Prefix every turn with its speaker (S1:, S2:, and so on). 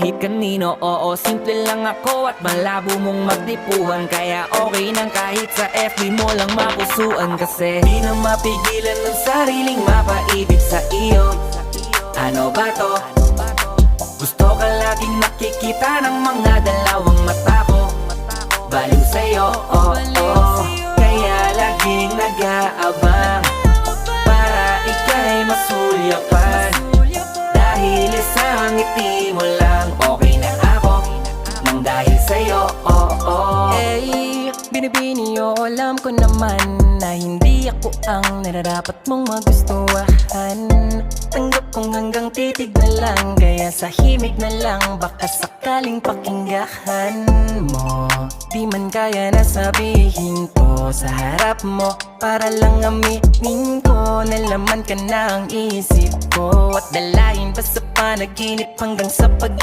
S1: kahit kanino. Oo, simple lang ako at malabo mong magdipuhan, kaya okay nang kahit sa FB mo lang mapusuan. Kasi di na mapigilan ng sariling mapaibig sa iyo. Ano ba to? Gusto ka laging nakikita ng mga dalawang mata ko. Baliw sa'yo, oh, oh. Kaya laging nag-aabang para ika'y masulyapan. Dahil isang ngiti mo lang, okay na ako nang dahil sa'yo, oh, oh.
S2: Hey, binibini o alam ko naman na hindi ako ang nararapat mong magustuhan. Tanggap kong hanggang titig na lang, kaya sa himig na lang baka sakaling pakinggan mo. Di man kaya na sabihin ko sa harap mo, para lang aminin ko na laman ka na ang isip ko. At dalahin pa sa panaginip hanggang sa pag